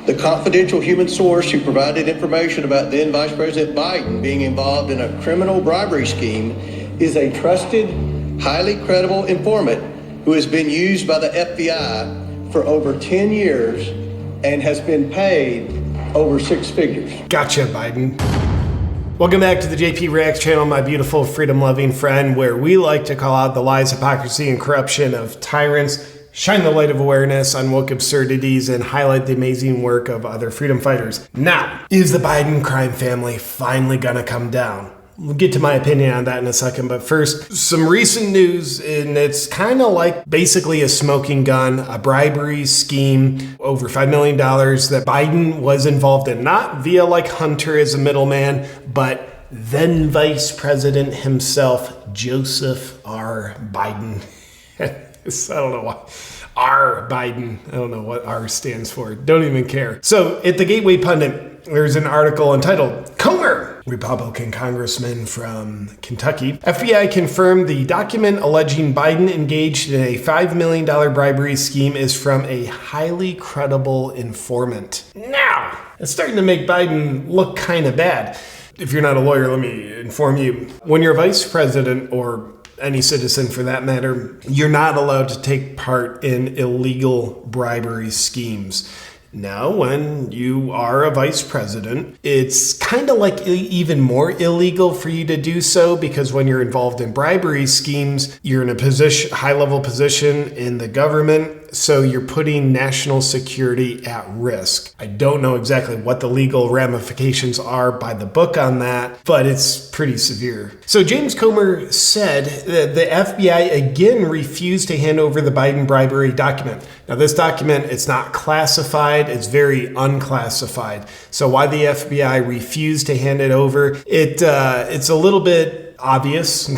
The confidential human source who provided information about then Vice President Biden being involved in a criminal bribery scheme is a trusted, highly credible informant who has been used by the FBI for over 10 years and has been paid over six figures. Gotcha, Biden. Welcome back to the JP Reacts channel, my beautiful freedom-loving friend, where we like to call out the lies, hypocrisy, and corruption of tyrants, shine the light of awareness on woke absurdities, and highlight the amazing work of other freedom fighters. Now, is the Biden crime family finally gonna come down? We'll get to my opinion on that in a second, but first, some recent news, and it's kind of like basically a smoking gun, a bribery scheme, over $5 million that Biden was involved in, not via like Hunter as a middleman, but then Vice President himself, Joseph R. Biden. I don't know why. R. Biden. I don't know what R stands for. Don't even care. So at the Gateway Pundit, there's an article entitled, Comer, Republican congressman from Kentucky. FBI confirmed the document alleging Biden engaged in a $5 million bribery scheme is from a highly credible informant. Now, it's starting to make Biden look kind of bad. If you're not a lawyer, let me inform you. When you're vice president, or any citizen for that matter, you're not allowed to take part in illegal bribery schemes. Now, when you are a vice president, it's kind of like even more illegal for you to do so, because when you're involved in bribery schemes, you're in a position, high-level position in the government, so you're putting national security at risk. I don't know exactly what the legal ramifications are by the book on that, but it's pretty severe. So James Comer said that the FBI again refused to hand over the Biden bribery document. Now this document, it's not classified, it's very unclassified. So why the FBI refused to hand it over, it's a little bit obvious.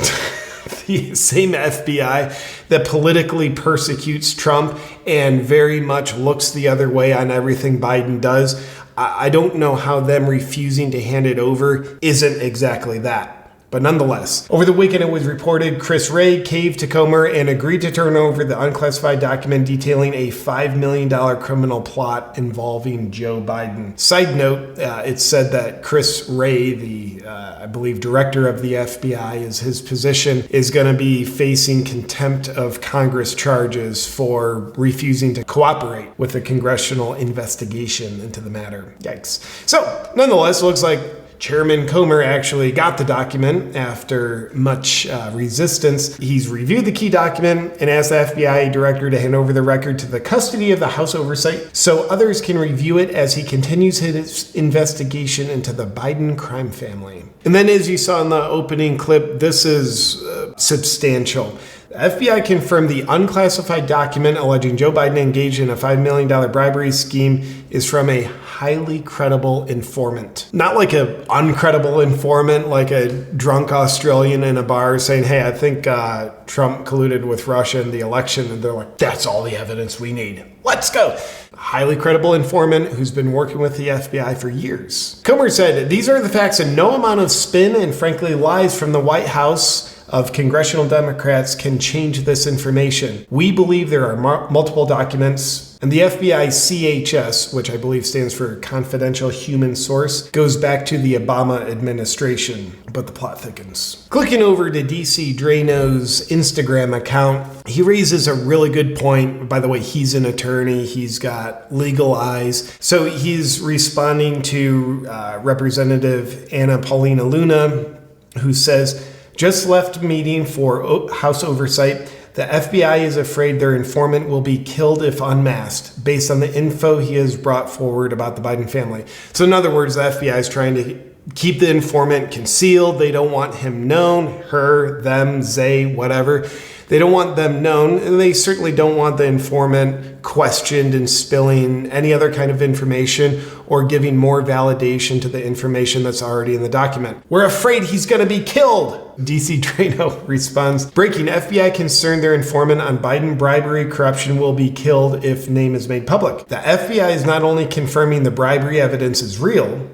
The same FBI that politically persecutes Trump and very much looks the other way on everything Biden does. I don't know how them refusing to hand it over isn't exactly that. But nonetheless, over the weekend it was reported Chris Wray caved to Comer and agreed to turn over the unclassified document detailing a $5 million criminal plot involving Joe Biden. Side note, it said that Chris Wray, the, I believe, director of the FBI, is his position, is going to be facing contempt of Congress charges for refusing to cooperate with the congressional investigation into the matter. Yikes. So, nonetheless, it looks like Chairman Comer actually got the document after much resistance. He's reviewed the key document and asked the FBI director to hand over the record to the custody of the House Oversight so others can review it as he continues his investigation into the Biden crime family. And then, as you saw in the opening clip, this is substantial. The FBI confirmed the unclassified document alleging Joe Biden engaged in a $5 million bribery scheme is from a highly credible informant. Not like an uncredible informant, like a drunk Australian in a bar saying, hey, I think Trump colluded with Russia in the election. And they're like, that's all the evidence we need. Let's go. A highly credible informant who's been working with the FBI for years. Comer said, these are the facts, and no amount of spin and frankly lies from the White House of congressional Democrats can change this information. We believe there are multiple documents, and the FBI CHS, which I believe stands for Confidential Human Source, goes back to the Obama administration, but the plot thickens. Clicking over to DC Drano's Instagram account, he raises a really good point. By the way, he's an attorney, he's got legal eyes. So he's responding to Representative Anna Paulina Luna, who says, just left meeting for House Oversight. The FBI is afraid their informant will be killed if unmasked, based on the info he has brought forward about the Biden family. So in other words, the FBI is trying to keep the informant concealed. They don't want him known, her, them, they, whatever. They don't want them known, and they certainly don't want the informant questioned and spilling any other kind of information or giving more validation to the information that's already in the document. We're afraid he's going to be killed. DC Drano responds, breaking, FBI concerned their informant on Biden bribery corruption will be killed if name is made public. The FBI is not only confirming the bribery evidence is real,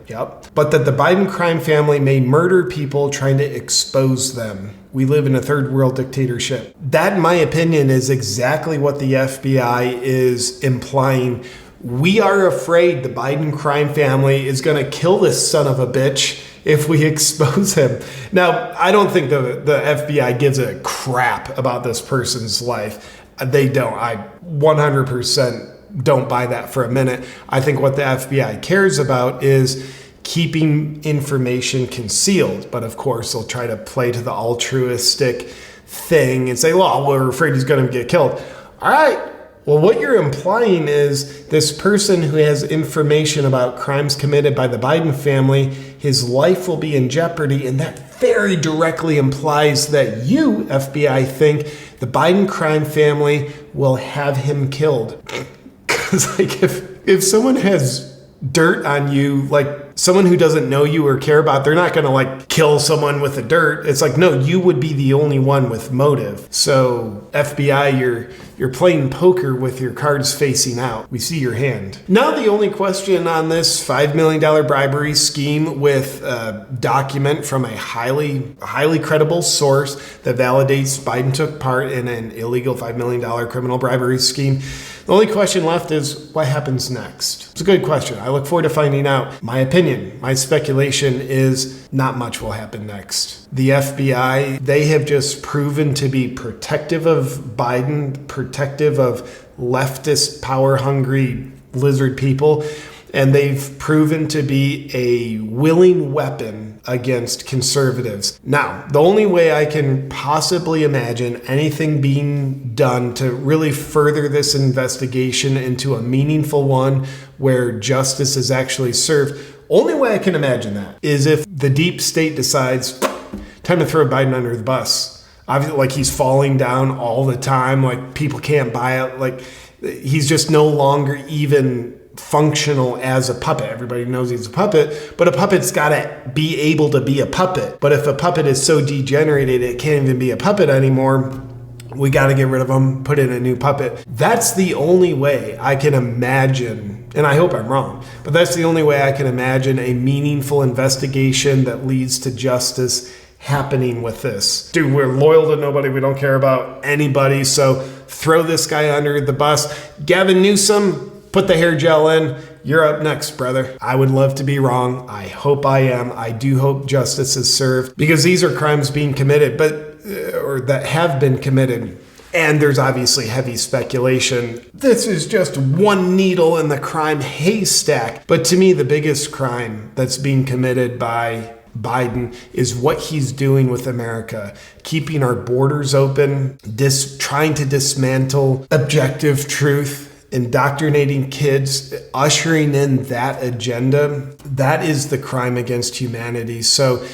but that the Biden crime family may murder people trying to expose them. We live in a third world dictatorship. That, in my opinion, is exactly what the FBI is implying We are afraid the Biden crime family is going to kill this son of a bitch if we expose him. Now, I don't think the FBI gives a crap about this person's life. They don't. I 100% don't buy that for a minute. I think what the FBI cares about is keeping information concealed. But of course, they'll try to play to the altruistic thing and say, well, we're afraid he's going to get killed. All right. Well, what you're implying is this person who has information about crimes committed by the Biden family, his life will be in jeopardy. And that very directly implies that you, FBI, think the Biden crime family will have him killed. Because like if someone has dirt on you, like someone who doesn't know you or care about, they're not going to like kill someone with the dirt. It's like, no, you would be the only one with motive. So FBI, you're playing poker with your cards facing out. We see your hand. Now the only question on this $5 million bribery scheme with a document from a highly credible source that validates Biden took part in an illegal $5 million criminal bribery scheme. The only question left is what happens next? It's a good question. I look forward to finding out. My opinion, my speculation is not much will happen next. The FBI, they have just proven to be protective of Biden, protective of leftist, power-hungry lizard people, and they've proven to be a willing weapon against conservatives. Now, the only way I can possibly imagine anything being done to really further this investigation into a meaningful one where justice is actually served, only way I can imagine that is if the deep state decides, time to throw Biden under the bus. Obviously, like he's falling down all the time, like people can't buy it, like he's just no longer even functional as a puppet. Everybody knows he's a puppet, but a puppet's got to be able to be a puppet. But if a puppet is so degenerated it can't even be a puppet anymore, we got to get rid of him, put in a new puppet. That's the only way I can imagine, and I hope I'm wrong, but that's the only way I can imagine a meaningful investigation that leads to justice happening with this. Dude, we're loyal to nobody. We don't care about anybody. So throw this guy under the bus. Gavin Newsom, put the hair gel in. You're up next, brother. I would love to be wrong. I hope I am. I do hope justice is served because these are crimes being committed, or that have been committed. And there's obviously heavy speculation. This is just one needle in the crime haystack. But to me, the biggest crime that's being committed by Biden is what he's doing with America, keeping our borders open, trying to dismantle objective truth, indoctrinating kids, ushering in that agenda. That is the crime against humanity. So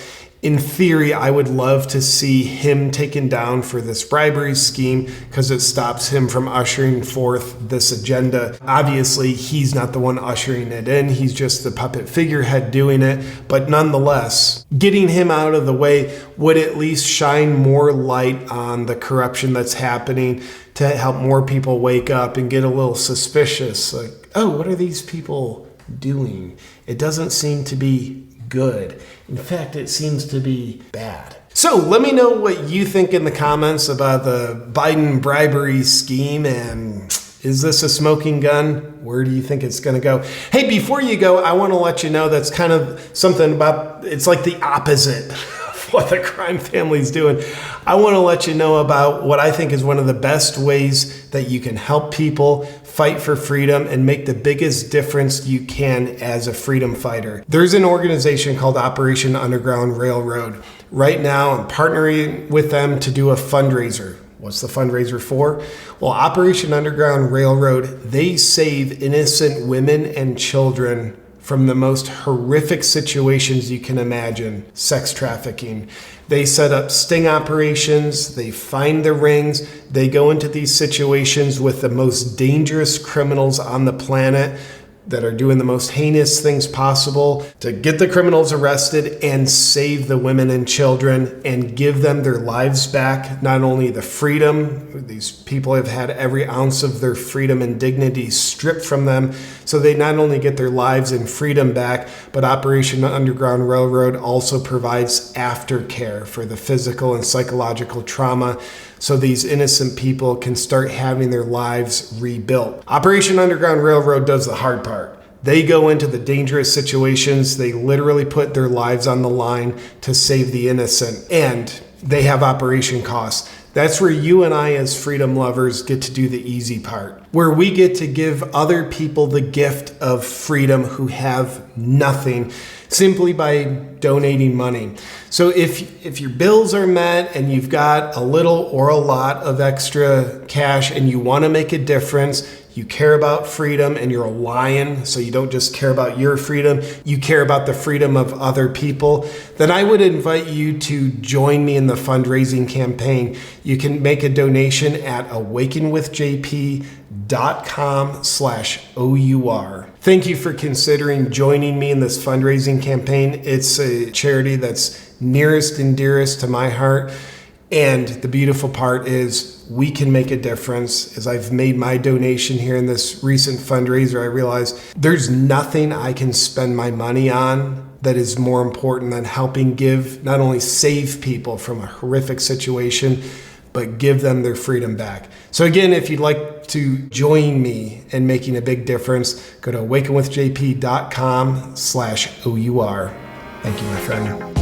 in theory, I would love to see him taken down for this bribery scheme because it stops him from ushering forth this agenda. Obviously, he's not the one ushering it in. He's just the puppet figurehead doing it. But nonetheless, getting him out of the way would at least shine more light on the corruption that's happening to help more people wake up and get a little suspicious. Like, oh, what are these people doing? It doesn't seem to be good. In fact, it seems to be bad. So let me know what you think in the comments about the Biden bribery scheme, and is this a smoking gun? Where do you think it's going to go? Hey, before you go, I want to let you know that's kind of something about, it's like the opposite of what the crime family's doing. I want to let you know about what I think is one of the best ways that you can help people fight for freedom and make the biggest difference you can as a freedom fighter. There's an organization called Operation Underground Railroad. Right now, I'm partnering with them to do a fundraiser. What's the fundraiser for? Well, Operation Underground Railroad, they save innocent women and children from the most horrific situations you can imagine, sex trafficking. They set up sting operations, they find the rings, they go into these situations with the most dangerous criminals on the planet that are doing the most heinous things possible to get the criminals arrested and save the women and children and give them their lives back. Not only the freedom, these people have had every ounce of their freedom and dignity stripped from them, so they not only get their lives and freedom back, but Operation Underground Railroad also provides aftercare for the physical and psychological trauma so these innocent people can start having their lives rebuilt. Operation Underground Railroad does the hard part. They go into the dangerous situations. They literally put their lives on the line to save the innocent, and they have operation costs. That's where you and I as freedom lovers get to do the easy part, where we get to give other people the gift of freedom who have nothing, simply by donating money. So if your bills are met and you've got a little or a lot of extra cash and you want to make a difference, you care about freedom and you're a lion, so you don't just care about your freedom, you care about the freedom of other people, then I would invite you to join me in the fundraising campaign. You can make a donation at awakenwithjp.com/OUR. Thank you for considering joining me in this fundraising campaign. It's a charity that's nearest and dearest to my heart. And the beautiful part is we can make a difference. As I've made my donation here in this recent fundraiser, I realized there's nothing I can spend my money on that is more important than helping not only save people from a horrific situation, but give them their freedom back. So again, if you'd like to join me in making a big difference, go to awakenwithjp.com/OUR. Thank you, my friend.